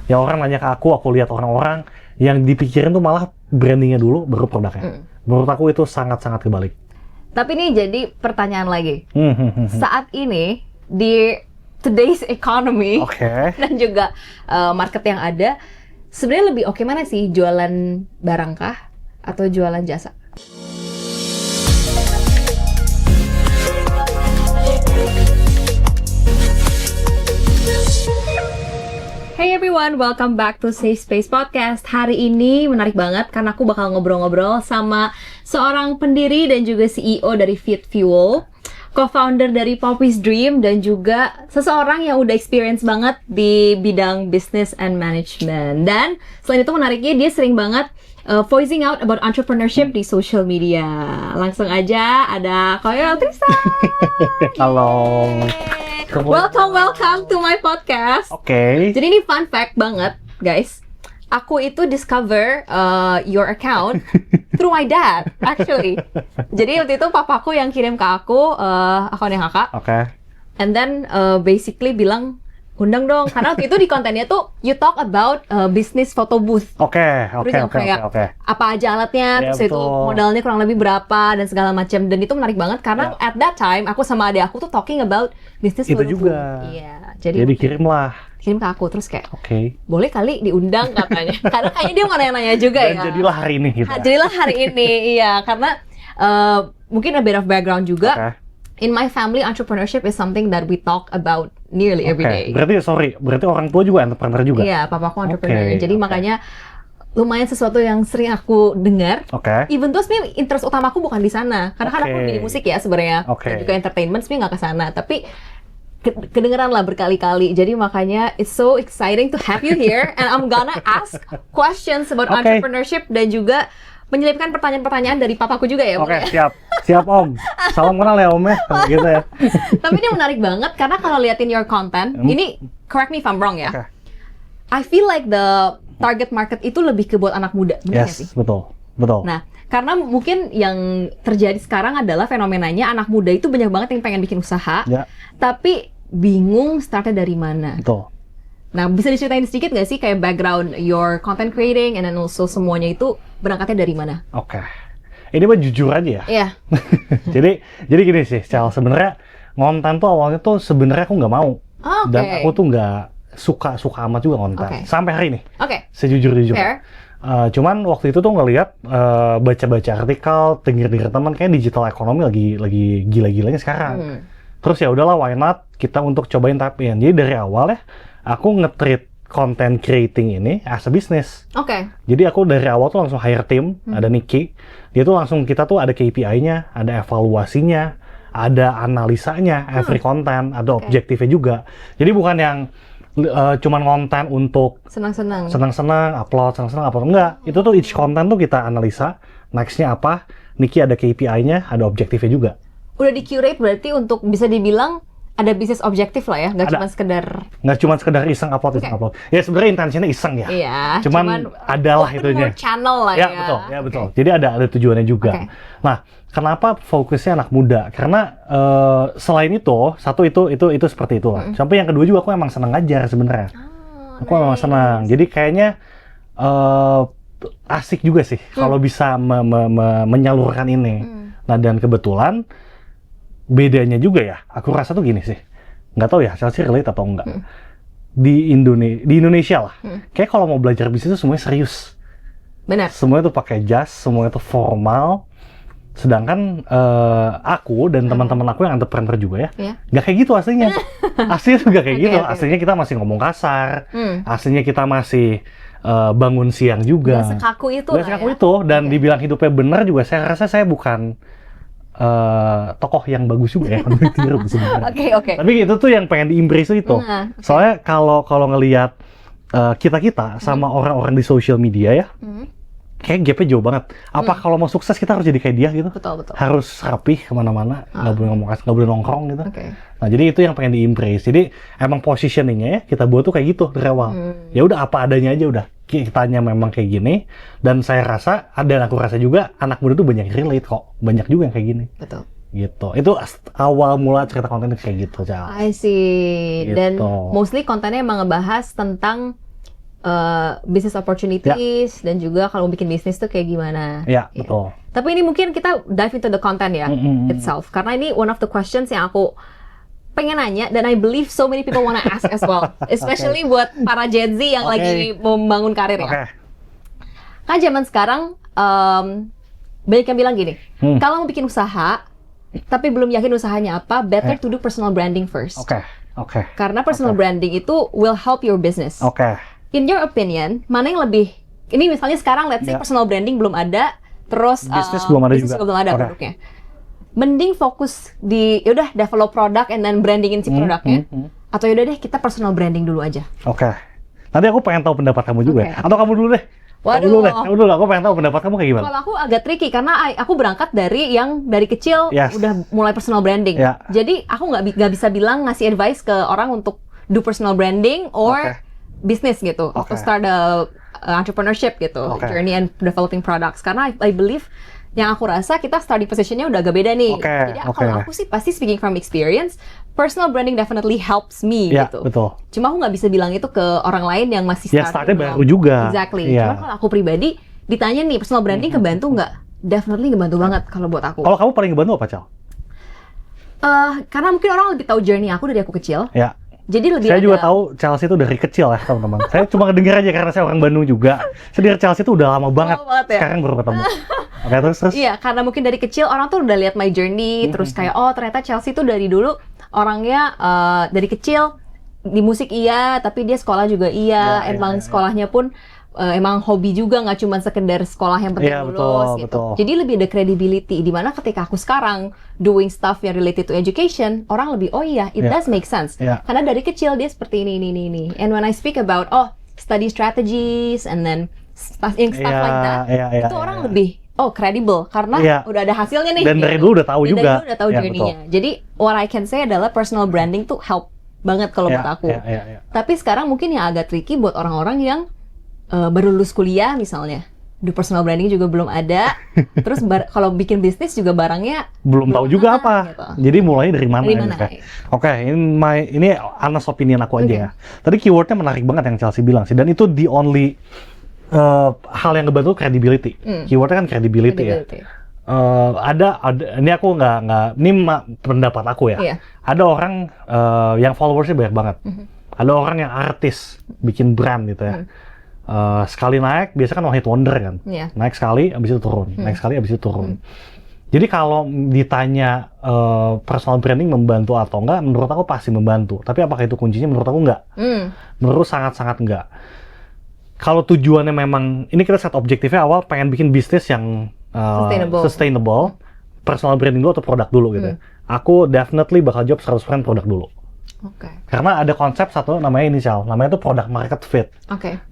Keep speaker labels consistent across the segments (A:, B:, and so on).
A: Ya orang nanya ke aku lihat orang-orang yang dipikirin tuh malah brandingnya dulu, baru produknya. Menurut aku itu sangat-sangat kebalik.
B: Tapi nih jadi pertanyaan lagi. Saat ini di today's economy dan juga market yang ada, sebenarnya lebih oke mana sih, jualan barang kah atau jualan jasa? Hey everyone, welcome back to Safe Space Podcast. Hari ini menarik banget karena aku bakal ngobrol-ngobrol sama seorang pendiri dan juga CEO dari Fit Fuel, co-founder dari Poppy's Dream, dan juga seseorang yang udah experience banget di bidang business and management. Dan selain itu menariknya, dia sering banget voicing out about entrepreneurship di social media. Langsung aja ada Koyol Tristan.
A: Halo.
B: Welcome to my podcast.
A: Oke.
B: Jadi ini fun fact banget, guys. Aku itu discover your account through my dad, actually. Jadi waktu itu papaku yang kirim ke aku akunnya kakak.
A: Oke.
B: And then basically bilang, undang dong, karena waktu itu di kontennya tuh you talk about business photo booth.
A: Oke.
B: Apa aja alatnya,
A: Ya,
B: terus itu modalnya kurang lebih berapa dan segala macam. Dan itu menarik banget karena at that time aku sama adik aku tuh talking about business
A: itu
B: photo
A: juga.
B: booth. Iya. Jadi
A: kirim ke
B: aku, terus kayak
A: boleh
B: kali diundang katanya. Karena kayaknya dia mau nanya-nanya juga.
A: Dan
B: ya.
A: jadilah hari ini gitu.
B: Jadilah hari ini, iya. Karena mungkin a bit of background juga. In my family, entrepreneurship is something that we talk about nearly every day.
A: Berarti orang tua juga entrepreneur juga?
B: Iya, papaku entrepreneur. Jadi makanya lumayan sesuatu yang sering aku dengar. Even though sebenarnya interest utamaku bukan di sana. Karena kan aku di musik ya sebenarnya. Dan juga entertainment sebenarnya nggak ke sana. Tapi kedengeran lah berkali-kali. Jadi makanya it's so exciting to have you here. And I'm gonna ask questions about entrepreneurship dan juga menyelipkan pertanyaan-pertanyaan dari papaku juga ya.
A: Siap Om. Salam kenal ya Om ya. Gitu ya.
B: Tapi ini menarik banget karena kalau liatin your content, ini correct me if I'm wrong ya. I feel like the target market itu lebih ke buat anak muda, benar sih?
A: Betul.
B: Nah, karena mungkin yang terjadi sekarang adalah fenomenanya anak muda itu banyak banget yang pengen bikin usaha, tapi bingung startnya dari mana.
A: Betul.
B: Nah, bisa diceritain sedikit nggak sih kayak background your content creating and then also semuanya itu berangkatnya dari mana?
A: Ini mah jujur aja ya.
B: Iya.
A: jadi gini sih, Cel, sebenarnya ngonten tuh awalnya tuh sebenarnya aku nggak mau. Dan aku tuh nggak suka amat juga ngonten. Sampai hari ini. Sejujur-jujurnya. Cuman waktu itu tuh ngelihat baca-baca artikel, dengar teman kayak digital ekonomi lagi gila-gilanya sekarang. Terus ya udahlah, why not kita untuk cobain tapin. Jadi dari awal ya aku nge-treat content creating ini as a business. Jadi aku dari awal tuh langsung hire tim, ada Niki. Dia tuh langsung, kita tuh ada KPI-nya, ada evaluasinya, ada analisanya, every content, ada objektifnya juga. Jadi bukan yang cuman konten untuk senang-senang upload, enggak. Itu tuh each content tuh kita analisa, next-nya apa, Niki ada KPI-nya, ada objektifnya juga.
B: Udah di-curate berarti untuk bisa dibilang ada bisnis objektif lah ya, nggak
A: cuma sekedar iseng upload. Ya sebenarnya intensinya iseng ya.
B: Iya.
A: Cuman adalah itunya.
B: Channel lah ya.
A: Ya betul. Jadi ada tujuannya juga. Nah, kenapa fokusnya anak muda? Karena selain itu, satu itu seperti itulah. Sampai yang kedua juga aku emang senang ngajar sebenarnya. Aku emang senang. Jadi kayaknya asik juga sih kalau bisa menyalurkan ini. Nah, dan kebetulan bedanya juga ya, aku rasa tuh gini sih, nggak tahu ya, Chelsea relate atau enggak. Di Indonesia lah, kayak kalau mau belajar bisnis itu semuanya serius.
B: Benar.
A: Semuanya tuh pakai jas, semuanya tuh formal. Sedangkan aku dan teman-teman aku yang entrepreneur juga ya, nggak kayak gitu aslinya. Aslinya tuh nggak kayak gitu. Aslinya kita masih ngomong kasar. Aslinya kita masih bangun siang juga.
B: Nggak sekaku itu.
A: Dan dibilang hidupnya benar juga, saya rasa saya bukan tokoh yang bagus juga ya sebenarnya. Tapi itu tuh yang pengen di-embrace itu. Soalnya kalau ngelihat kita sama orang-orang di social media ya, kayak gapnya jauh banget. Apa kalau mau sukses kita harus jadi kayak dia gitu?
B: Betul.
A: Harus rapih kemana-mana, nggak boleh ngomong kasar, nggak boleh nongkrong gitu. Nah, jadi itu yang pengen di-embrace. Jadi emang positioningnya ya kita buat tuh kayak gitu dari awal. Ya udah apa adanya aja udah. Kitanya memang kayak gini, dan saya rasa, dan aku rasa juga anak muda tuh banyak relate kok, banyak juga yang kayak gini.
B: Betul.
A: Gitu. Itu awal mula cerita konten kayak gitu, Cal.
B: I see.
A: Gitu.
B: Dan mostly kontennya emang ngebahas tentang business opportunities dan juga kalau bikin bisnis tuh kayak gimana.
A: Ya, betul.
B: Tapi ini mungkin kita dive into the content ya itself. Karena ini one of the questions yang aku pengen nanya dan I believe so many people wanna ask as well. Especially buat para Gen Z yang lagi membangun karir ya. Kan zaman sekarang banyak yang bilang gini, kalau mau bikin usaha tapi belum yakin usahanya apa, better to do personal branding first. Karena personal branding itu will help your business. In your opinion, mana yang lebih, ini misalnya sekarang let's say personal branding belum ada, terus
A: bisnis belum ada juga.
B: Belum ada produknya. Mending fokus di yaudah develop produk and then brandingin si produknya, atau yaudah deh kita personal branding dulu aja.
A: Nanti aku pengen tahu pendapat kamu juga. Atau kamu dulu deh.
B: Waduh.
A: Kamu dulu, aku pengen tahu pendapat kamu kayak gimana.
B: Kalau aku agak tricky karena aku berangkat dari yang dari kecil udah mulai personal branding. Jadi aku nggak bisa bilang ngasih advice ke orang untuk do personal branding or bisnis gitu, atau start a entrepreneurship gitu, journey and developing products. Karena I believe yang aku rasa kita starting positionnya udah agak beda nih. Jadi kalau aku sih pasti speaking from experience, personal branding definitely helps me gitu.
A: Betul.
B: Cuma aku nggak bisa bilang itu ke orang lain yang masih
A: startnya baru juga.
B: Exactly. Cuma kalau aku pribadi ditanya nih personal branding kebantu nggak? Definitely ngebantu banget kalau buat aku.
A: Kalau kamu paling ngebantu apa, Cal?
B: Karena mungkin orang lebih tahu journey aku dari aku kecil. Jadi lebih
A: saya juga tahu Chelsea itu dari kecil ya teman-teman. Saya cuma ngedenger aja karena saya orang Bandung juga. Saya dengar Chelsea itu udah lama banget. Sekarang baru ketemu. Terus.
B: Iya, karena mungkin dari kecil orang tuh udah lihat my journey, terus kayak ternyata Chelsea tuh dari dulu orangnya dari kecil di musik tapi dia sekolah juga emang sekolahnya pun emang hobi juga, nggak cuma sekedar sekolah yang penting lulus gitu.
A: Betul.
B: Jadi lebih ada credibility. Dimana ketika aku sekarang doing stuff yang related to education, orang lebih it does make sense. Karena dari kecil dia seperti ini. And when I speak about study strategies and then stuff like that, itu orang lebih credible karena udah ada hasilnya nih.
A: Dan dari dulu udah tahu juga.
B: Udah tahu journey-nya. Jadi what I can say adalah personal branding tuh help banget kalau buat aku. Tapi sekarang mungkin yang agak tricky buat orang-orang yang baru lulus kuliah misalnya, do personal branding juga belum ada, terus kalau bikin bisnis juga barangnya
A: belum tahu juga apa gitu. Jadi mulai dari mana? Ini honest opinion aku aja ya. Tadi keywordnya menarik banget yang Chelsea bilang sih, dan itu the only hal yang ngebantu credibility. Keywordnya kan credibility. Ya. Ada ini aku nggak ini pendapat aku ya. Ada orang yang followersnya banyak banget. Ada orang yang artis bikin brand gitu ya. Sekali naik, biasa kan one hit wonder kan. Naik sekali, abis itu turun. Naik sekali, abis itu turun. Jadi kalau ditanya personal branding membantu atau enggak, menurut aku pasti membantu. Tapi apakah itu kuncinya? Menurut aku enggak. Menurut sangat-sangat enggak. Kalau tujuannya memang, ini kita set objektifnya awal pengen bikin bisnis yang sustainable, personal branding dulu atau produk dulu gitu. Aku definitely bakal jawab 100% produk dulu. Karena ada konsep satu namanya inisial, namanya itu product market fit.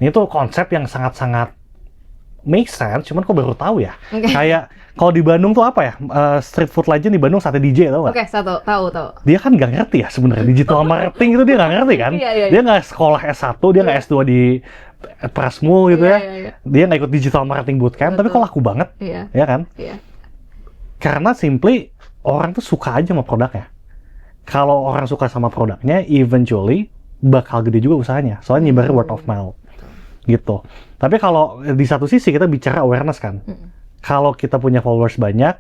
A: Ini tuh konsep yang sangat-sangat make sense, cuman kok baru tahu ya. Kayak kalau di Bandung tuh apa ya, street food legend di Bandung Sate DJ, tau nggak?
B: Tahu.
A: Dia kan nggak ngerti ya sebenarnya digital marketing itu, dia nggak ngerti kan. Dia nggak sekolah S1, dia nggak S2 di Prasmul gitu ya. Dia nggak ikut digital marketing bootcamp, tapi kok laku banget, ya kan? Karena simply orang tuh suka aja sama produknya. Kalau orang suka sama produknya, eventually bakal gede juga usahanya. Soalnya nyebar word of mouth, gitu. Tapi kalau di satu sisi kita bicara awareness kan. Kalau kita punya followers banyak,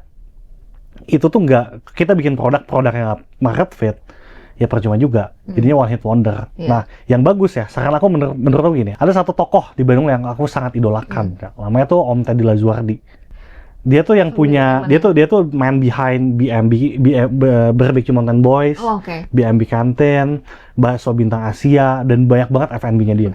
A: itu tuh nggak, kita bikin produk yang market fit, ya percuma juga. Jadinya one hit wonder. Nah, yang bagus ya, saran aku menurut aku gini, ada satu tokoh di Bandung yang aku sangat idolakan. Namanya tuh Om Teddy Lazuardi. Dia tuh yang punya, dia tuh main behind Barbecue Mountain Boys, BMB Kantin, Bakso Bintang Asia, dan banyak banget F&B-nya dia.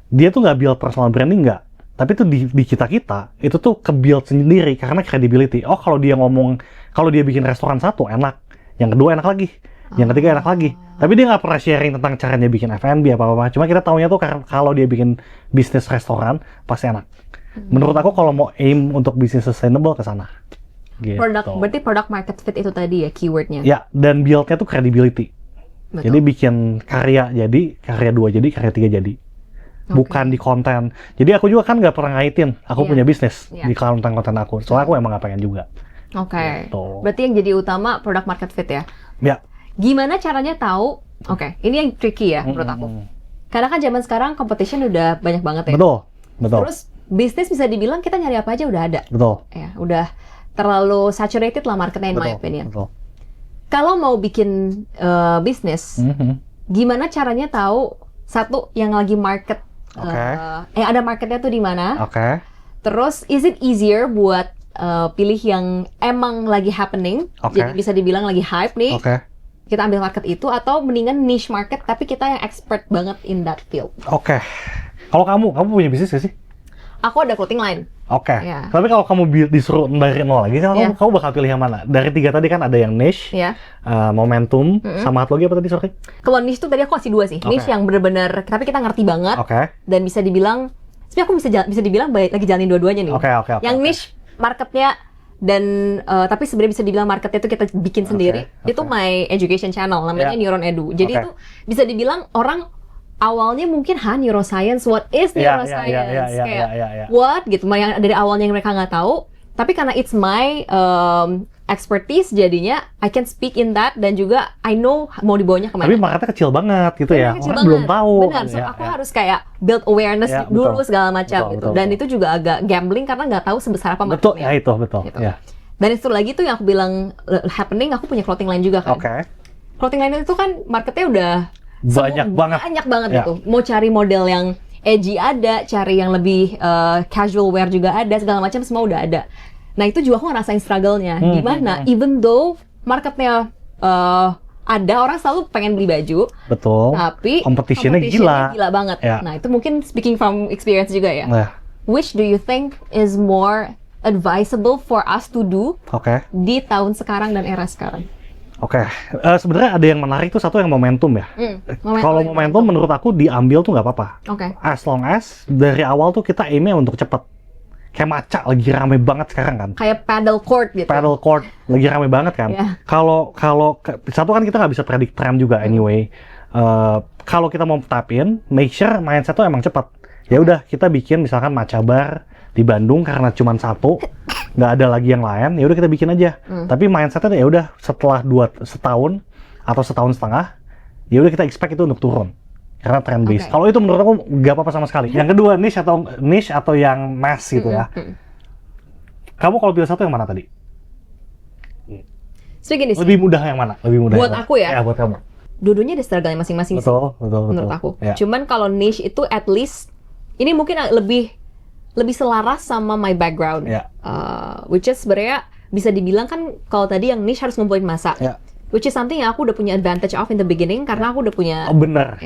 A: Dia tuh nggak build personal branding, nggak. Tapi tuh di kita-kita, itu tuh ke-build sendiri karena credibility. Kalau dia ngomong, kalau dia bikin restoran satu, enak. Yang kedua enak lagi. Yang ketiga enak lagi. Tapi dia nggak pernah sharing tentang caranya bikin F&B apa-apa. Cuma kita taunya tuh kalau dia bikin bisnis restoran, pasti enak. Menurut aku kalau mau aim untuk bisnis sustainable ke sana. Gitu.
B: Berarti product market fit itu tadi ya keywordnya?
A: Ya, dan build-nya tuh credibility. Jadi bikin karya jadi, karya 2 jadi, karya 3 jadi. Bukan di konten. Jadi aku juga kan nggak pernah ngaitin aku punya bisnis di konten-konten aku. Soalnya aku emang nggak pengen juga. Gitu.
B: Berarti yang jadi utama product market fit ya?
A: Ya.
B: Gimana caranya tahu, ini yang tricky ya menurut aku. Karena kan zaman sekarang competition udah banyak banget ya.
A: Betul.
B: Terus bisnis bisa dibilang kita nyari apa aja udah ada.
A: Betul.
B: Ya, udah terlalu saturated lah marketnya in my opinion. Kalau mau bikin bisnis, gimana caranya tahu satu yang lagi market, ada marketnya tuh di mana? Terus is it easier buat pilih yang emang lagi happening, jadi bisa dibilang lagi hype nih. Kita ambil market itu, atau mendingan niche market tapi kita yang expert banget in that field.
A: Kalau kamu punya bisnis gak sih?
B: Aku ada clothing line.
A: Ya. Tapi kalau kamu disuruh dari nol lagi, kamu bakal pilih yang mana? Dari 3 tadi kan ada yang niche, momentum, sama satu lagi apa tadi, sorry?
B: Kalau niche tuh tadi aku kasih 2 sih. Niche yang bener-bener, tapi kita ngerti banget. Dan bisa dibilang, sebenarnya aku bisa dibilang lagi jalanin dua-duanya nih. Yang niche marketnya, dan tapi sebenarnya bisa dibilang marketnya itu kita bikin sendiri. Itu my education channel, namanya Neuron Edu. Jadi itu bisa dibilang orang awalnya mungkin neuroscience, what is neuroscience, kayak what gitu, yang dari awalnya yang mereka nggak tahu. Tapi karena it's my expertise, jadinya I can speak in that, dan juga I know mau dibawanya kemana.
A: Tapi marketnya kecil banget gitu ya, orang belum tahu.
B: Benar, so aku harus kayak build awareness dulu segala macam gitu. Dan itu juga agak gambling karena nggak tahu sebesar apa marketnya.
A: Betul.
B: Dan itu lagi tuh yang aku bilang happening, aku punya clothing line juga kan. Clothing line itu kan marketnya udah banyak banget gitu. Mau cari model yang edgy ada, cari yang lebih casual wear juga ada, segala macam semua udah ada. Nah itu juga aku ngerasain struggle-nya. Gimana? Even though marketnya ada, orang selalu pengen beli baju.
A: Betul.
B: Tapi
A: competition-nya gila
B: banget. Nah itu mungkin speaking from experience juga ya. Which do you think is more advisable for us to do di tahun sekarang dan era sekarang?
A: Sebenarnya ada yang menarik tuh, satu yang momentum ya. Kalau momentum menurut aku diambil tuh nggak apa-apa. As long as dari awal tuh kita aimnya untuk cepet. Kayak maca lagi rame banget sekarang kan.
B: Kayak paddle court gitu.
A: Paddle court lagi rame banget kan. Kalau satu kan kita nggak bisa predik tren juga anyway. Kalau kita mau tapin, make sure mindset tuh emang cepat. Ya udah kita bikin misalkan maca bar di Bandung karena cuma satu, nggak ada lagi yang lain. Ya udah kita bikin aja. Tapi mindsetnya ya udah setelah setahun atau setahun setengah, ya udah kita expect itu untuk turun. Karena trend base. Kalau itu menurut aku nggak apa-apa sama sekali. Yang kedua niche atau yang mass gitu ya. Kamu kalau pilih satu yang mana tadi? Lebih mudah yang mana?
B: Buat aku ya?
A: Ya buat kamu.
B: Dua-duanya ada struggle masing-masing.
A: Betul.
B: Menurut aku. Cuman kalau niche itu at least ini mungkin lebih selaras sama my background. Which is sebenarnya bisa dibilang kan kalau tadi yang niche harus ngumpulin masa. Which is something yang aku udah punya advantage of in the beginning karena aku udah punya.
A: Bener.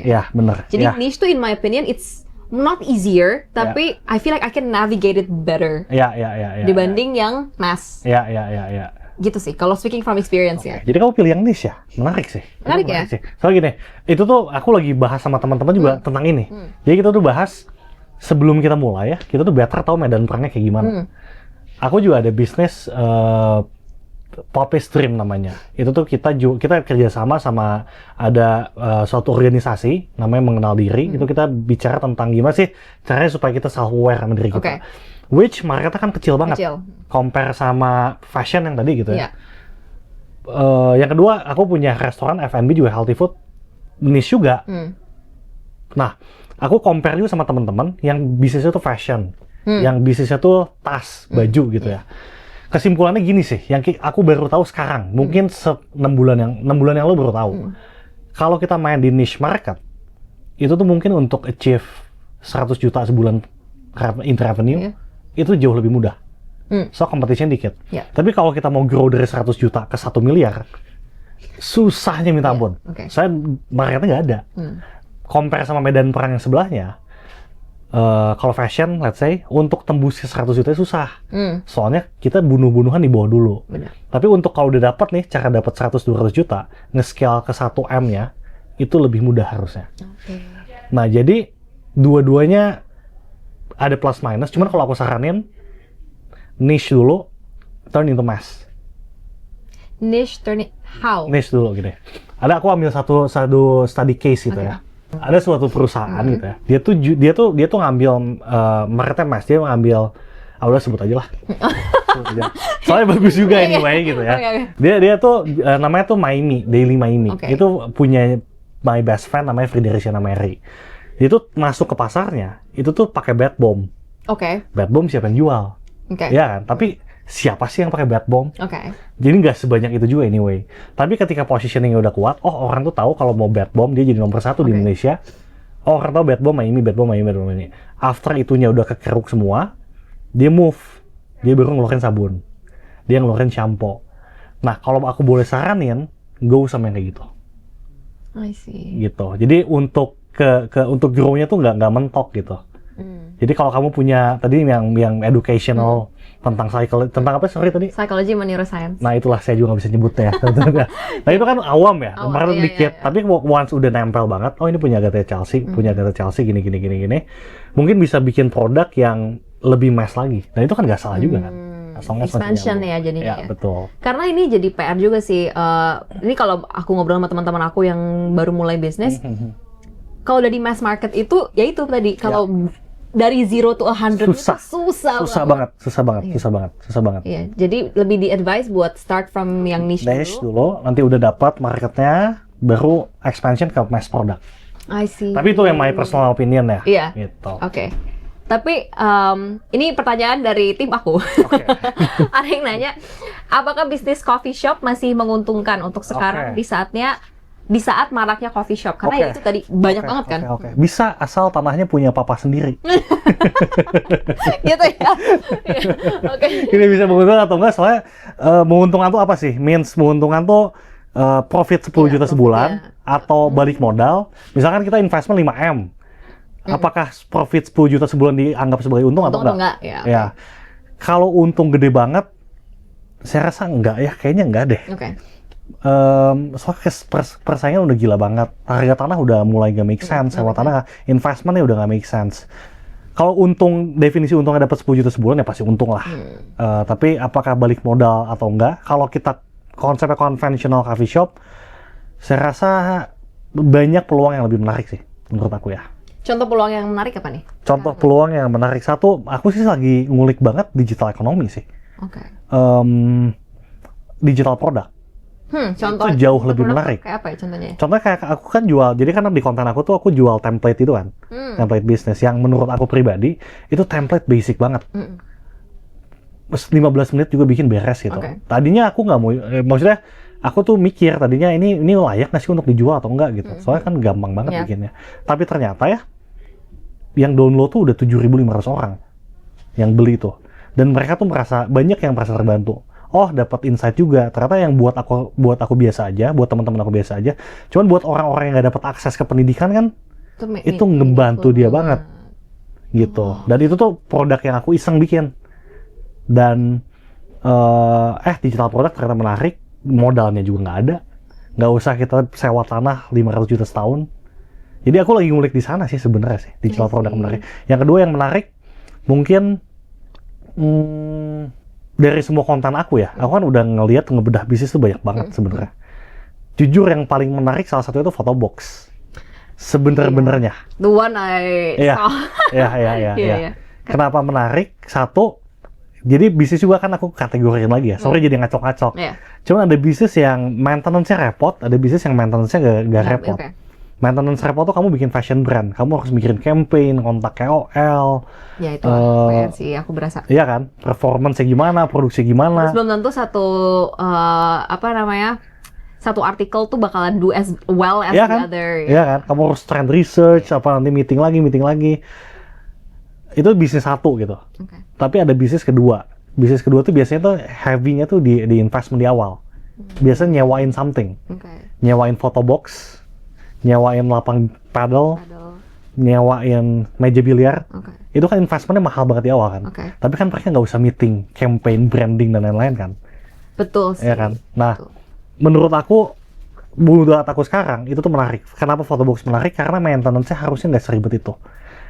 B: Jadi niche tuh in my opinion it's not easier, tapi I feel like I can navigate it better. Dibanding yang mass. Gitu sih, kalau speaking from experience ya.
A: Jadi kamu pilih yang niche ya? Menarik sih. Soalnya gini, itu tuh aku lagi bahas sama teman-teman juga tentang ini. Jadi kita tuh bahas sebelum kita mulai ya, kita tuh better tahu medan perangnya kayak gimana. Aku juga ada bisnis Poppy Stream namanya. Itu tuh kita kerjasama sama ada suatu organisasi namanya Mengenal Diri. Itu kita bicara tentang gimana sih caranya supaya kita self-aware sama diri kita. Which marketnya kan kecil banget. Compare sama fashion yang tadi gitu ya. Yang kedua, aku punya restoran F&B juga healthy food. Niche juga. Nah, aku compare juga sama teman-teman yang bisnisnya tuh fashion. Yang bisnisnya tuh tas, baju gitu ya. Kesimpulannya gini sih, yang aku baru tahu sekarang, mungkin 6 bulan yang lo baru tahu. Kalau kita main di niche market, itu tuh mungkin untuk achieve 100 juta sebulan in revenue, itu jauh lebih mudah. So competition dikit. Tapi kalau kita mau grow dari 100 juta ke 1 miliar, susahnya minta ampun. Saya marketnya nggak ada. Compare sama medan perang yang sebelahnya, kalau fashion, let's say, untuk tembus ke 100 juta susah. Soalnya kita bunuh-bunuhan di bawah dulu. Tapi untuk kalau udah dapat nih, cara dapat 100-200 juta, nge-scale ke 1M-nya, itu lebih mudah harusnya. Nah, jadi dua-duanya ada plus minus. Cuman kalau aku saranin, niche dulu, turn into mass.
B: Niche turn it how?
A: Niche dulu gitu ya. Aku ambil satu study case gitu ya. Ada suatu perusahaan gitu ya. Dia tuh ngambil marketnya mass, dia ngambil udah sebut aja lah. Soalnya bagus juga anyway gitu ya. Dia tuh namanya tuh Daily Maimi. Itu punya my best friend namanya Friedericiana Mary. Itu masuk ke pasarnya, itu tuh pakai bath bomb. Bath bomb siapa yang jual? Ya kan? Tapi siapa sih yang pakai bath bomb? Jadi nggak sebanyak itu juga anyway. Tapi ketika positioningnya udah kuat, orang tuh tahu kalau mau bath bomb dia jadi nomor 1 di Indonesia. Orang tahu bath bomb ini, bath bomb ini. After itunya udah kekeruk semua, dia move. Dia baru ngeluarin sabun. Dia ngeluarin shampoo. Nah, kalau aku boleh saranin, go sama yang kayak gitu.
B: I see.
A: Gitu. Jadi untuk untuk grow-nya tuh nggak mentok gitu. Jadi kalau kamu punya tadi yang educational tentang tentang apa sorry tadi?
B: Psychology sama neuroscience.
A: Nah itulah saya juga nggak bisa nyebutnya. Nah itu kan awam ya, kemarin dikit. Iya. Tapi once udah nempel banget, ini punya Agatha Chelsea, punya Agatha Chelsea gini. Mungkin bisa bikin produk yang lebih mass lagi. Nah itu kan nggak salah juga kan.
B: Expansion ya jadinya.
A: Ya, betul.
B: Karena ini jadi PR juga sih. Ini kalau aku ngobrol sama teman-teman aku yang baru mulai bisnis, kalau udah di mass market itu, ya itu tadi kalau dari 0 to 100 susah banget. Iya, jadi lebih di-advise buat start from yang niche
A: dulu. Nanti udah dapat marketnya, baru expansion ke mass product.
B: I see.
A: Tapi itu yang my personal opinion ya.
B: Iya.
A: Gitu.
B: Oke. Tapi ini pertanyaan dari tim aku. Ada yang nanya, apakah bisnis coffee shop masih menguntungkan untuk sekarang di saat maraknya coffee shop? Karena ya itu tadi banyak banget kan.
A: Bisa asal tanahnya punya papa sendiri.
B: Gitu ya.
A: Ini bisa menguntungkan atau enggak? Soalnya menguntungkan tuh apa sih? Means menguntungkan tuh profit 10 juta sebulan atau balik modal. Misalkan kita investment 5M. Apakah profit 10 juta sebulan dianggap sebagai untung atau enggak? Ya. Kalau untung gede banget, saya rasa enggak ya. Kayaknya enggak deh. Soalnya persaingan udah gila banget. Harga tanah udah mulai gak make sense. Sewa tanah, investmentnya udah gak make sense. Kalau untung, definisi untungnya dapat 10 juta sebulan ya pasti untung lah. Tapi apakah balik modal atau enggak? Kalau kita konsepnya conventional coffee shop, saya rasa banyak peluang yang lebih menarik sih menurut aku ya.
B: Contoh peluang yang menarik apa nih?
A: Contoh peluang yang menarik, satu, aku sih lagi ngulik banget digital ekonomi sih. Digital produk.
B: Contoh
A: itu jauh lebih menarik.
B: Kayak apa ya contohnya?
A: Contohnya kayak aku kan jual, jadi kan di konten aku tuh aku jual template itu kan. Template bisnis yang menurut aku pribadi itu template basic banget. 15 menit juga bikin beres gitu. Tadinya aku nggak mau, maksudnya aku tuh mikir tadinya ini layak nggak sih untuk dijual atau enggak gitu. Soalnya kan gampang banget bikinnya. Tapi ternyata ya yang download tuh udah 7.500 orang yang beli itu. Dan mereka tuh banyak yang merasa terbantu. Dapat insight juga. Ternyata yang buat aku biasa aja, buat teman-teman aku biasa aja. Cuman buat orang-orang yang nggak dapat akses ke pendidikan kan, itu ngebantu dia banget, gitu. Dan itu tuh produk yang aku iseng bikin. Dan digital produk ternyata menarik, modalnya juga nggak ada. Nggak usah kita sewa tanah 500 juta setahun. Jadi aku lagi ngulik di sana sih sebenarnya sih, digital produk menarik. Yang kedua yang menarik, mungkin dari semua konten aku ya, aku kan udah ngebedah bisnis tuh banyak banget sebenarnya. Jujur yang paling menarik salah satu itu Photobox. Sebener-benernya.
B: The one saw.
A: Iya. Kenapa menarik? Satu, jadi bisnis juga kan aku kategoriin lagi ya. Sorry jadi ngacok-ngacok. Cuman ada bisnis yang maintenance-nya repot, ada bisnis yang maintenance-nya gak repot. Maintenance repot tuh kamu bikin fashion brand, kamu harus mikirin campaign, kontak KOL.
B: Ya itu PR sih, aku berasa.
A: Iya kan, performance gimana, produksi gimana.
B: Terus belum tentu satu artikel tuh bakalan do as well as the other.
A: Iya kan, kamu harus trend research, nanti meeting lagi. Itu bisnis satu gitu. Tapi ada bisnis kedua. Bisnis kedua tuh biasanya tuh heavy-nya tuh di investment di awal. Biasanya nyewain something. Nyewain Photobox, nyewain lapang paddle, nyewain meja biliar. Itu kan investmentnya mahal banget di awal kan. Tapi kan mereka nggak usah meeting, campaign, branding, dan lain-lain kan.
B: Betul sih.
A: Ya kan? Nah, menurut aku sekarang, itu tuh menarik. Kenapa Photobox menarik? Karena maintenance-nya harusnya nggak seribet itu.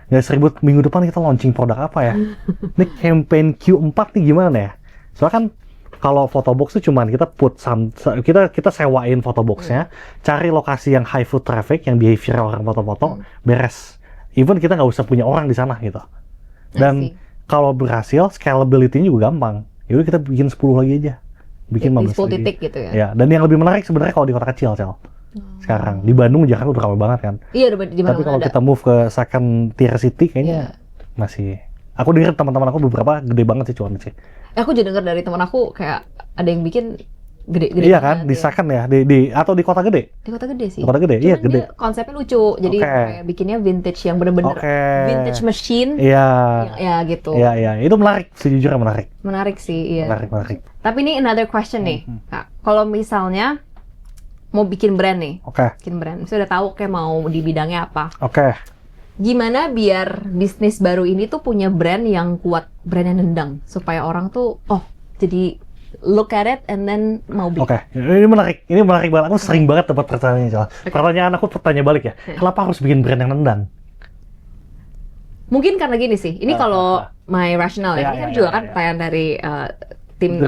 A: Nggak seribet minggu depan kita launching produk apa ya. Ini campaign Q4 nih gimana ya? Soalnya kan kalau Photobox tuh cuman kita kita sewain Photobox-nya, cari lokasi yang high foot traffic, yang behavior orang foto-foto, beres. Even kita nggak usah punya orang di sana gitu. Dan kalau berhasil, scalability-nya juga gampang. Yaudah kita bikin 10 lagi aja. Bikin 15
B: lagi. 10 titik gitu ya.
A: Ya, dan yang lebih menarik sebenarnya kalau di kota kecil, Cel. Sekarang di Bandung, Jakarta udah ramai banget kan.
B: Iya, di mana.
A: Tapi kalau kita move ke second tier city kayaknya masih. Aku dengar teman-teman aku beberapa gede banget sih cuan sih.
B: Aku juga dengar dari teman aku kayak ada yang bikin gede-gede.
A: Iya kan, di second ya, atau di kota gede.
B: Di kota gede sih.
A: Di kota gede, iya gede.
B: Konsepnya lucu, jadi kayak bikinnya vintage yang bener-bener vintage machine.
A: Iya.
B: Ya gitu.
A: Iya, itu menarik, sejujurnya menarik.
B: Menarik sih, iya.
A: Menarik.
B: Tapi ini another question nih, Kak. Kalau misalnya mau bikin brand nih, bikin brand, saya udah tahu kayak mau di bidangnya apa. Gimana biar bisnis baru ini tuh punya brand yang kuat, brand yang nendang, supaya orang tuh, jadi look at it and then mau beli.
A: Ini menarik banget. Aku sering banget dapat pertanyaan ini. Pertanyaan aku bertanya balik ya. Kenapa harus bikin brand yang nendang?
B: Mungkin karena gini sih. Ini kalau my rational ya. Ini kan juga kan pertanyaan dari tim.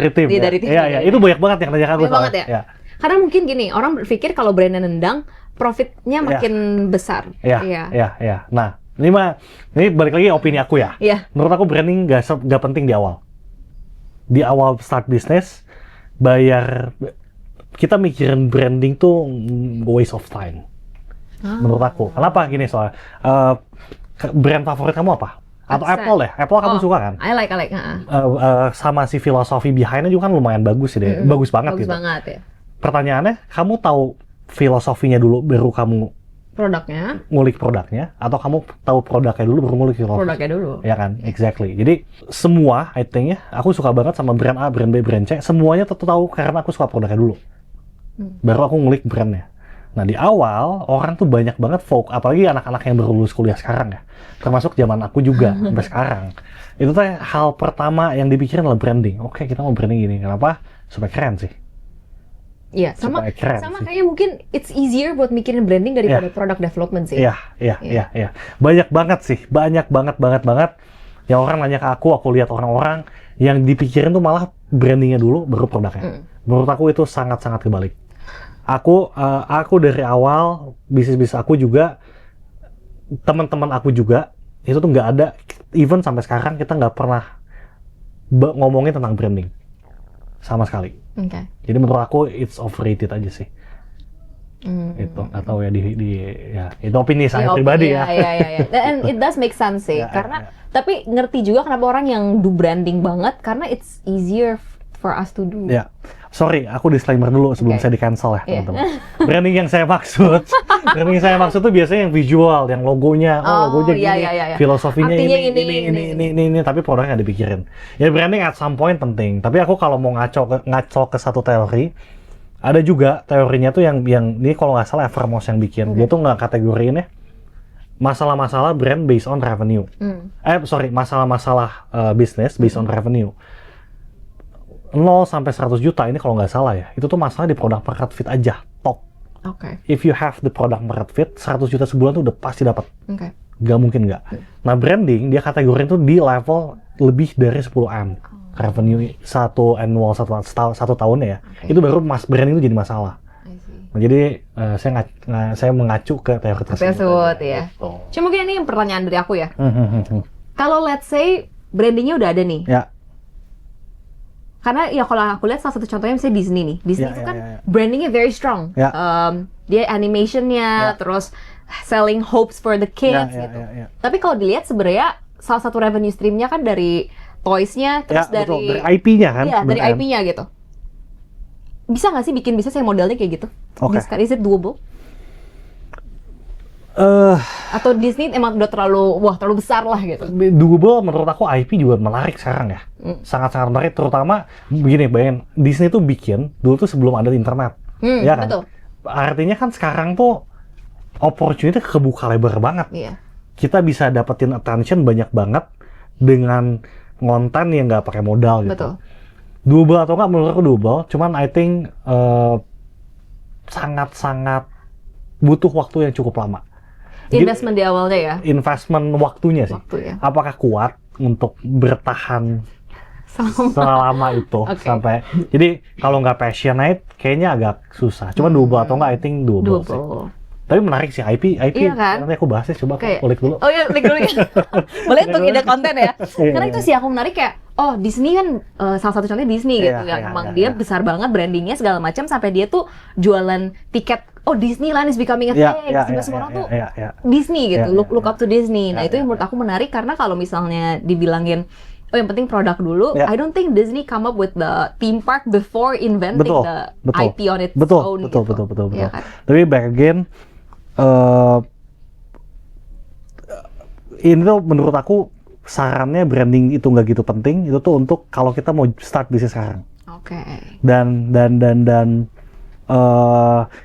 A: Iya. Itu banyak banget yang nanya aku.
B: Banyak banget ya. Karena mungkin gini, orang berpikir kalau brandnya nendang, profitnya makin besar.
A: Iya. Nah, ini balik lagi opini aku ya. Menurut aku branding nggak penting di awal. Di awal start bisnis, kita mikirin branding tuh waste of time. Menurut aku. Kenapa gini soalnya? Brand favorit kamu apa? Atau Apple deh? Apple kamu suka kan?
B: I like.
A: Sama si filosofi behind-nya juga kan lumayan bagus sih deh. Bagus banget gitu.
B: Bagus banget ya.
A: Pertanyaannya, kamu tahu filosofinya dulu baru kamu ngulik produknya, atau kamu tahu produknya dulu baru ngulik
B: produknya dulu.
A: Ya kan, exactly. Jadi semua, I think ya, aku suka banget sama brand A, brand B, brand C. Semuanya tetap tahu karena aku suka produknya dulu. Baru aku ngulik brandnya. Nah di awal orang tuh banyak banget apalagi anak-anak yang baru lulus kuliah sekarang ya, termasuk zaman aku juga sampai sekarang. Itu tuh hal pertama yang dipikirin adalah branding. Oke, kita mau branding gini, kenapa? Supaya keren sih.
B: Iya, sama kayaknya mungkin it's easier buat mikirin branding daripada product development sih.
A: Iya. Banyak banget yang orang nanya ke aku lihat orang-orang yang dipikirin tuh malah brandingnya dulu baru produknya. Menurut aku itu sangat-sangat kebalik. Aku dari awal bisnis aku juga, teman-teman aku juga itu tuh nggak ada, even sampai sekarang kita nggak pernah ngomongin tentang branding sama sekali. Jadi menurut aku it's overrated aja sih. Itu atau ya itu opini saya pribadi ya.
B: And it does make sense sih, karena tapi ngerti juga kenapa orang yang do branding banget, karena it's easier for us to do.
A: Sorry, aku disclaimer dulu sebelum saya di-cancel ya, teman-teman. Branding yang saya maksud tuh biasanya yang visual, yang logonya, logonya gini, filosofinya ini, tapi produknya nggak dipikirin. Ya branding at some point penting, tapi aku kalau mau ngaco ke satu teori, ada juga teorinya tuh yang ini kalau nggak salah Evermose yang bikin, dia tuh nggak kategoriin ya masalah-masalah brand based on revenue. Masalah-masalah bisnis based on revenue. 0 sampai 100 juta ini kalau nggak salah ya, itu tuh masalah di product market fit aja, top. If you have the product market fit, 100 juta sebulan tuh udah pasti dapat. Nggak mungkin nggak. Nah branding, dia kategorin tuh di level lebih dari 10M. Revenue satu annual, satu tahunnya ya. Itu baru branding itu jadi masalah. Nah, jadi saya mengacu ke teori tersebut.
B: Ya. Cuma mungkin ini pertanyaan dari aku ya. Kalau let's say brandingnya udah ada nih. Karena ya kalau aku lihat salah satu contohnya misalnya Disney nih. Disney itu kan brandingnya very strong. Dia animationnya, terus selling hopes for the kids gitu. Tapi kalau dilihat sebenarnya salah satu revenue streamnya kan dari toys-nya, terus dari
A: IP-nya kan?
B: Iya, dari IP-nya gitu. Bisa nggak sih bikin bisnis yang modelnya kayak gitu? Is it doable? Atau Disney emang udah terlalu besar lah gitu?
A: Doable menurut aku. IP juga menarik sekarang ya. Sangat-sangat menarik, terutama begini, bayangin Disney tuh bikin dulu tuh sebelum ada internet. Ya kan? Betul. Artinya kan sekarang tuh opportunity kebuka lebar banget. Kita bisa dapetin attention banyak banget dengan konten yang nggak pakai modal gitu.
B: Betul.
A: Doable atau nggak, menurut aku doable. Cuman I think sangat-sangat butuh waktu yang cukup lama.
B: Investment di awalnya ya?
A: Investment waktunya sih. Apakah kuat untuk bertahan selama itu sampai? Jadi kalau nggak passionate, kayaknya agak susah. Cuman doable atau nggak, I think doable. Tapi menarik sih IP
B: iya kan?
A: nanti aku bahasnya, coba aku klik dulu.
B: Oh iya, klik dulu ya. Boleh untuk ide konten ya. Karena itu sih aku menarik kayak, oh Disney kan salah satu contohnya Disney gitu yang emang dia besar banget brandingnya segala macam sampai dia tuh jualan tiket. Oh Disneyland is becoming a thing. Semua orang tuh Disney gitu, look up to Disney. Nah itu yang menurut aku menarik karena kalau misalnya dibilangin oh yang penting produk dulu, I don't think Disney come up with the theme park before inventing the IP on its own.
A: Betul. Ya, kan? Tapi back again, ini tuh menurut aku sarannya branding itu nggak gitu penting. Itu tuh untuk kalau kita mau start bisnis sekarang.
B: Oke.
A: Dan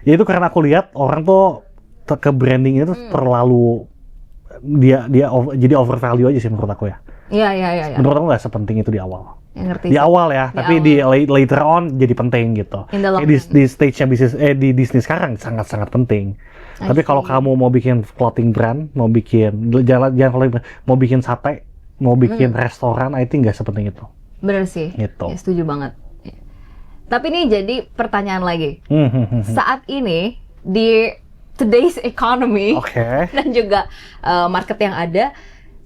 A: ya itu karena aku lihat orang tuh ke branding itu terlalu dia jadi overvalue aja sih menurut aku ya.
B: Iya.
A: Menurut aku nggak sepenting itu di awal.
B: Ya, ngerti
A: di awal ya, tapi di later on jadi penting gitu. Di stage-nya bisnis di Disney sekarang sangat penting. Tapi kalau kamu mau bikin clothing brand, mau bikin mau bikin sate, mau bikin restoran, I think nggak sepenting itu.
B: Bener sih.
A: Gitu.
B: Ya, setuju banget. Tapi ini jadi pertanyaan lagi. Saat ini di today's economy dan juga market yang ada,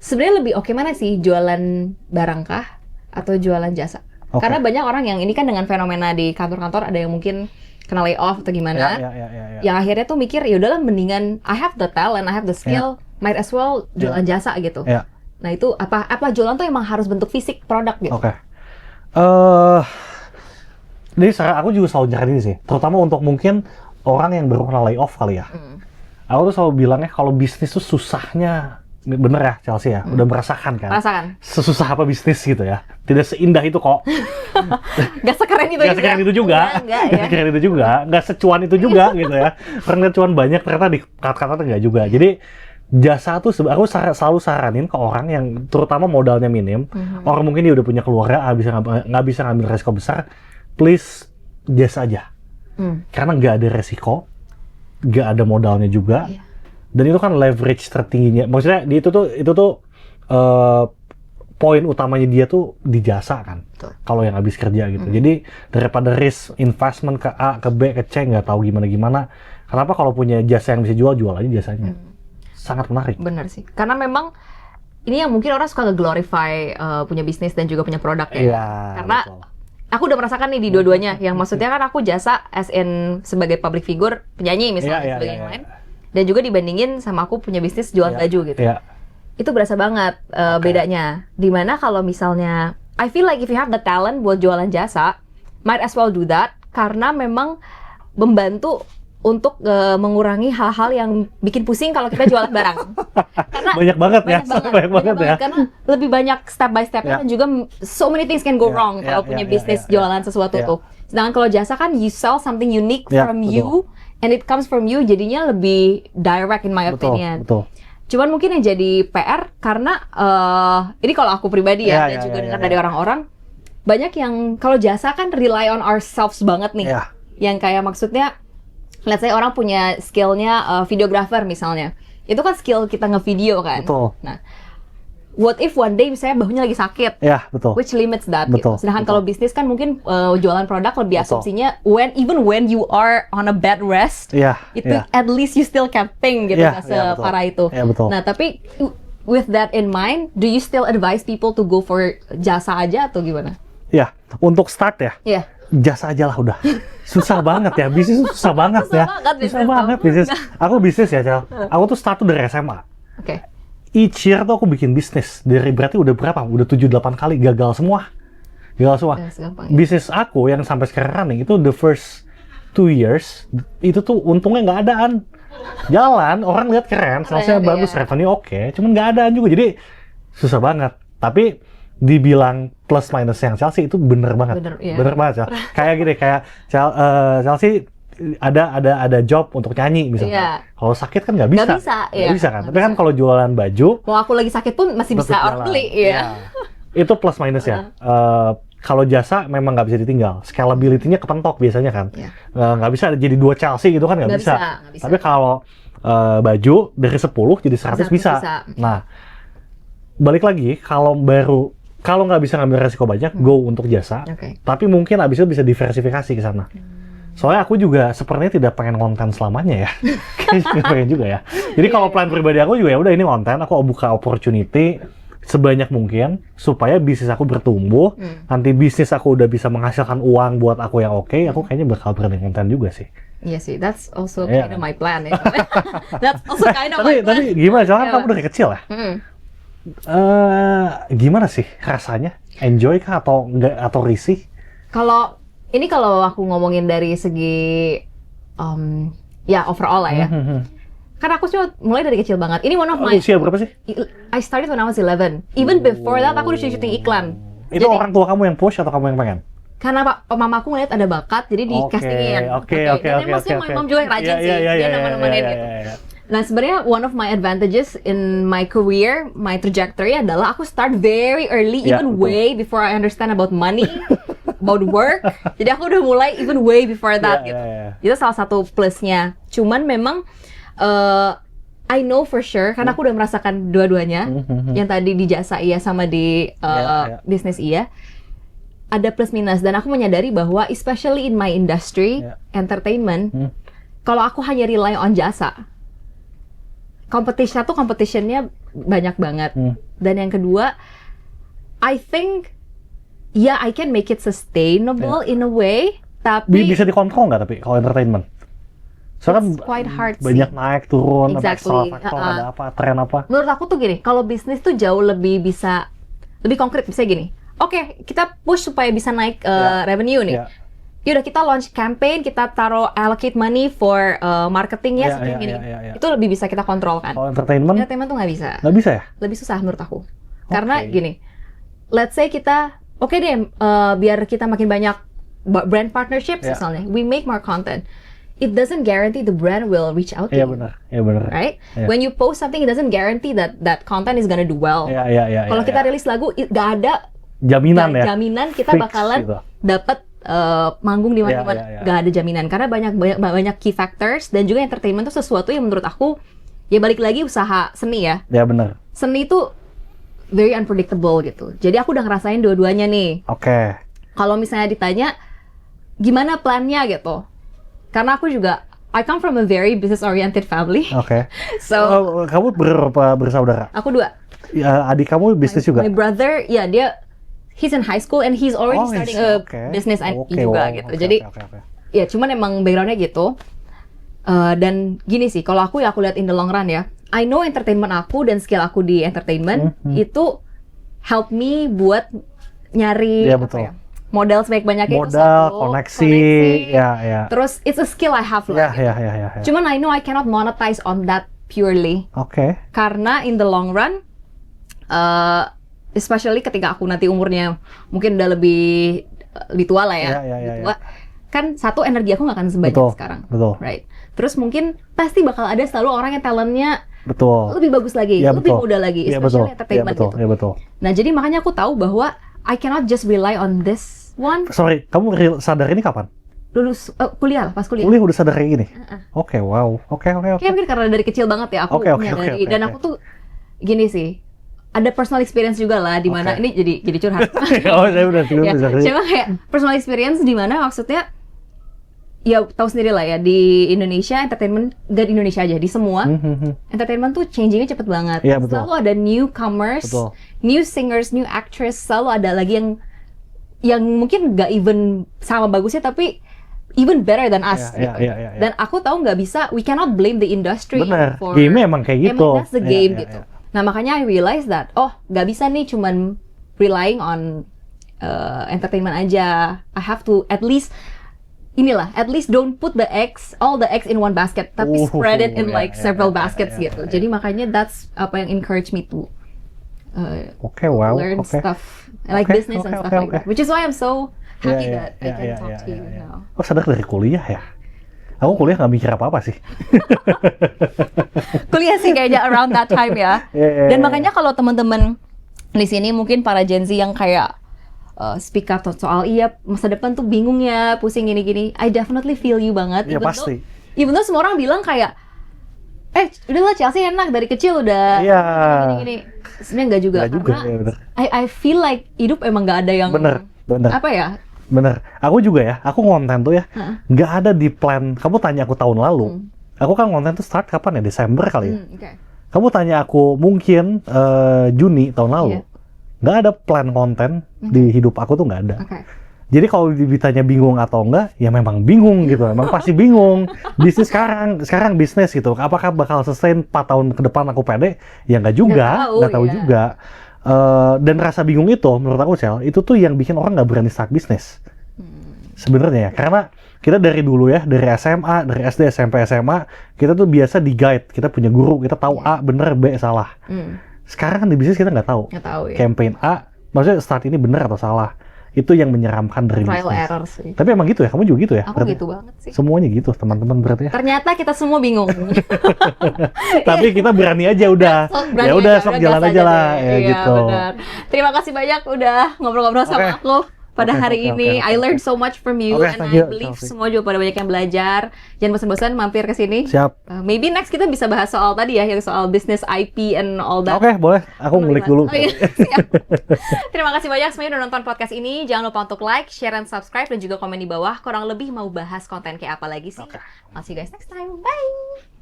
B: sebenarnya lebih oke mana sih, jualan barang kah atau jualan jasa? Karena banyak orang yang ini kan dengan fenomena di kantor-kantor ada yang mungkin kena layoff atau gimana, yang akhirnya tuh mikir ya udahlah mendingan I have the talent, I have the skill, might as well jualan jasa gitu. Nah itu apa jualan tuh emang harus bentuk fisik produk gitu?
A: Jadi aku juga selalu nyari ini sih, terutama untuk mungkin orang yang baru kena layoff kali ya. Aku tuh selalu bilangnya kalau bisnis tuh susahnya, bener ya Chelsea ya, udah merasakan kan?
B: Merasakan.
A: Sesusah apa bisnis gitu ya? Tidak seindah itu kok.
B: Gak sekeren itu juga.
A: Gak sekeren itu juga. Gak sekeren itu juga. Gak secuan itu juga gitu ya. Karena cuan banyak ternyata di kata-kata enggak juga. Jadi jasa tuh aku selalu saranin ke orang yang terutama modalnya minim, orang mungkin dia udah punya keluarga, nggak bisa ngambil resiko besar, please jasa aja. Karena nggak ada resiko, nggak ada modalnya juga. Dan itu kan leverage tertingginya. Maksudnya itu tuh poin utamanya dia tuh di jasa kan. Kalau yang habis kerja gitu. Jadi daripada risk investment ke A, ke B, ke C nggak tahu gimana. Kenapa kalau punya jasa yang bisa jual aja jasanya. Sangat menarik.
B: Bener sih. Karena memang ini yang mungkin orang suka nge-glorify punya bisnis dan juga punya produk ya. Karena aku udah merasakan nih di dua-duanya. Yang maksudnya kan aku jasa as in sebagai public figure, penyanyi misalnya sebagai yang lain. Dan juga dibandingin sama aku punya bisnis jual baju gitu. Itu berasa banget bedanya. Dimana kalau misalnya, I feel like if you have the talent buat jualan jasa, might as well do that. Karena memang membantu untuk mengurangi hal-hal yang bikin pusing kalau kita jualan barang. Karena
A: banyak banget ya.
B: Karena lebih banyak step by step-nya dan juga so many things can go wrong kalau punya bisnis jualan sesuatu tuh. Sedangkan kalau jasa kan you sell something unique from you. And it comes from you, jadinya lebih direct in my opinion. Cuman mungkin yang jadi PR karena ini kalau aku pribadi dan juga dengar dari orang-orang, banyak yang kalau jasa kan rely on ourselves banget nih. Yang kayak maksudnya, let's say orang punya skillnya videographer misalnya, itu kan skill kita nge-video kan. Nah, what if one day misalnya bahunya lagi sakit? Which limits that? Gitu. Sedangkan kalau bisnis kan mungkin jualan produk lebih asumsinya even when you are on a bed rest, itu at least you still can think gitu, separah itu. Nah, tapi with that in mind, do you still advise people to go for jasa aja atau gimana?
A: Untuk start ya. Jasa aja lah udah. Susah banget ya, bisnis susah banget ya. Susah banget bisnis. Aku bisnis ya, Cel. Aku tuh start tuh dari SMA. Each year tuh aku bikin bisnis. Berarti udah berapa? Udah 7-8 kali gagal semua. Bisnis aku yang sampai sekarang running itu the first 2 years itu tuh untungnya nggak adaan. Jalan, orang lihat keren, salesnya bagus, revenue oke, cuman nggak adaan juga. Jadi susah banget. Tapi dibilang plus minus yang Chelsea itu bener banget. Bener banget, Chelsea. Kayak gini, kayak Chelsea ada job untuk nyanyi misalnya. Kalau sakit kan nggak bisa. Nggak bisa kan. Tapi kan kalau jualan baju,
B: mau aku lagi sakit pun masih bisa orang beli.
A: Itu plus minus ya. Kalau jasa memang nggak bisa ditinggal. Scalability-nya kepentok biasanya kan. Nggak bisa jadi 2 Chelsea gitu kan nggak bisa. Tapi kalau baju dari 10 jadi 100 bisa. Nah, balik lagi kalau nggak bisa ngambil resiko banyak, go untuk jasa. Tapi mungkin abis itu bisa diversifikasi ke sana. Soalnya aku juga sepertinya tidak pengen konten selamanya ya. Kayaknya pengen juga ya. Jadi kalau plan pribadi aku juga ya udah ini konten, aku buka opportunity sebanyak mungkin supaya bisnis aku bertumbuh. Nanti bisnis aku udah bisa menghasilkan uang buat aku yang oke, aku kayaknya bakal berani konten juga sih.
B: Iya sih, that's also kind of my plan ya. That's also kind of my plan.
A: Tapi gimana? Soalnya kamu dari kecil ya? Gimana sih rasanya? Enjoy kah atau enggak atau risih?
B: Kalau aku ngomongin dari segi ya overall lah ya. Karena aku cuma mulai dari kecil banget. Ini one of my...
A: Usia berapa sih?
B: I started when I was 11. Even before that aku udah syuting iklan.
A: Itu jadi, orang tua kamu yang push atau kamu yang pengen?
B: Karena mama aku ngeliat ada bakat, jadi di castingin.
A: Oke.
B: Dan emang my mom juga yang rajin sih. Dia nemenin gitu. Nah sebenarnya one of my advantages in my career, my trajectory adalah aku start very early, even way before I understand about money, about work. Jadi aku udah mulai even way before that gitu. Itu salah satu plusnya. Cuman memang I know for sure karena aku udah merasakan dua-duanya, yang tadi di jasa iya sama di bisnis iya. Ada plus minus dan aku menyadari bahwa especially in my industry, entertainment, kalau aku hanya rely on jasa, competitionnya banyak banget. Dan yang kedua, I think I can make it sustainable in a way, tapi
A: bisa dikontrol nggak tapi kalau entertainment? Soalnya
B: quite hard
A: banyak naik turun,
B: exactly.
A: Ada apa, tren apa?
B: Menurut aku tuh gini, kalau bisnis tuh jauh lebih bisa, lebih konkret, bisa gini. Oke, kita push supaya bisa naik revenue nih. Yaudah kita launch campaign, kita taruh allocate money for marketingnya seperti ini. Itu lebih bisa kita kontrol kan.
A: Kalau entertainment
B: tuh nggak bisa.
A: Nggak bisa ya?
B: Lebih susah menurut aku. Karena gini, let's say kita, biar kita makin banyak brand partnerships misalnya, we make more content. It doesn't guarantee the brand will reach out to you.
A: Iya benar.
B: Right? When you post something, it doesn't guarantee that content is gonna do well. Kalau kita rilis lagu, nggak ada jaminan kita fix, bakalan gitu. Dapat manggung di mana-mana. Nggak ada jaminan karena banyak key factors dan juga entertainment itu sesuatu yang menurut aku ya balik lagi usaha seni ya.
A: Ya benar.
B: Seni itu very unpredictable gitu. Jadi aku udah ngerasain dua-duanya nih.
A: Oke.
B: Kalau misalnya ditanya gimana plannya gitu. Karena aku juga I come from a very business oriented family.
A: Oke.
B: So
A: kamu berapa bersaudara?
B: Aku 2.
A: Ya, adik kamu bisnis juga?
B: My brother, he's in high school and he's already starting a business juga gitu. Jadi ya cuman emang backgroundnya gitu. Dan gini sih, kalau aku lihat in the long run ya, I know entertainment aku dan skill aku di entertainment itu help me buat nyari modal sebanyak-banyaknya itu satu, koneksi. Terus it's a skill I have lah. Cuman I know I cannot monetize on that purely. Karena in the long run, especially ketika aku nanti umurnya mungkin udah lebih tua lah ya. Kan satu energi aku nggak akan sebanyak sekarang. Right. Terus mungkin pasti bakal ada selalu orang yang talentnya lebih bagus lagi, lebih muda lagi, especially entertainment gitu. Nah jadi makanya aku tahu bahwa I cannot just rely on this one.
A: Sorry, kamu sadar ini kapan?
B: Lulus kuliah lah, pas kuliah.
A: Kuliah udah sadar kayak gini? Wow. Oke.
B: Kayak mungkin karena dari kecil banget ya aku menyadari. Dan aku tuh gini sih, ada personal experience juga lah di mana ini jadi curhat.
A: Saya udah
B: Cuma kayak personal experience di mana maksudnya ya tahu sendiri lah ya di Indonesia entertainment, gak di Indonesia aja, di semua entertainment tuh changingnya cepet banget. Selalu ada newcomers, new singers, new actress, selalu ada lagi yang mungkin gak even sama bagusnya tapi even better than us gitu. Dan aku tahu nggak bisa, we cannot blame the industry.
A: Bener, game-nya emang kayak gitu.
B: Emang that's the game gitu. Nah makanya I realize that, nggak bisa nih cuman relying on entertainment aja. I have to at least don't put all the eggs in one basket, tapi spread it in several baskets gitu. Jadi makanya that's apa yang encourage me to learn stuff like business and stuff like that. Which is why I'm so happy that I can talk to you now.
A: Sadar dari kuliah ya? Aku kuliah nggak mikir apa-apa sih.
B: Kuliah sih kayaknya around that time ya. Dan makanya kalau teman-teman di sini mungkin para Gen Z yang kayak speak up soal masa depan tuh bingung ya, pusing gini-gini, I definitely feel you banget.
A: Pasti.
B: Even though semua orang bilang kayak udahlah Chelsea enak dari kecil udah gini-gini. Sebenarnya nggak juga. Karena I feel like hidup emang nggak ada yang
A: bener.
B: apa ya,
A: Bener. Aku juga ya, aku ngonten tuh ya, nggak ada di plan. Kamu tanya aku tahun lalu, aku kan ngonten tuh start kapan ya? Desember kali ya? Kamu tanya aku mungkin Juni tahun lalu, nggak ada plan konten di hidup aku tuh nggak ada. Jadi kalau ditanya bingung atau enggak, ya memang bingung gitu. Memang pasti bingung. Bisnis sekarang bisnis gitu. Apakah bakal sustain 4 tahun ke depan aku pede? Ya nggak juga, nggak tahu juga. Dan rasa bingung itu, menurut aku Cel, itu tuh yang bikin orang nggak berani start bisnis. Sebenarnya ya, karena kita dari dulu ya, dari SMA, dari SD, SMP, SMA, kita tuh biasa di guide. Kita punya guru, kita tahu A bener, B salah. Sekarang kan di bisnis kita nggak tahu. Campaign A, maksudnya start ini bener atau salah. Itu yang menyeramkan dari
B: trial
A: bisnis.
B: Error sih.
A: Tapi emang gitu ya? Kamu juga gitu ya?
B: Aku berarti? Gitu banget sih.
A: Semuanya gitu, teman-teman berarti ya?
B: Ternyata kita semua bingung.
A: Tapi kita berani aja udah. Ya udah, sok jalan aja lah. Ya gitu.
B: Benar. Terima kasih banyak udah ngobrol-ngobrol sama aku pada hari ini. I learned so much from you, and I believe semua juga pada banyak yang belajar. Jangan bosan-bosan mampir ke sini.
A: Siap.
B: Maybe next kita bisa bahas soal tadi ya, yang soal business IP and all that.
A: Oke, boleh. Aku ngulik dulu.
B: Siap. Terima kasih banyak semuanya udah nonton podcast ini. Jangan lupa untuk like, share, and subscribe, dan juga komen di bawah kurang lebih mau bahas konten kayak apa lagi sih. I'll see you guys next time. Bye.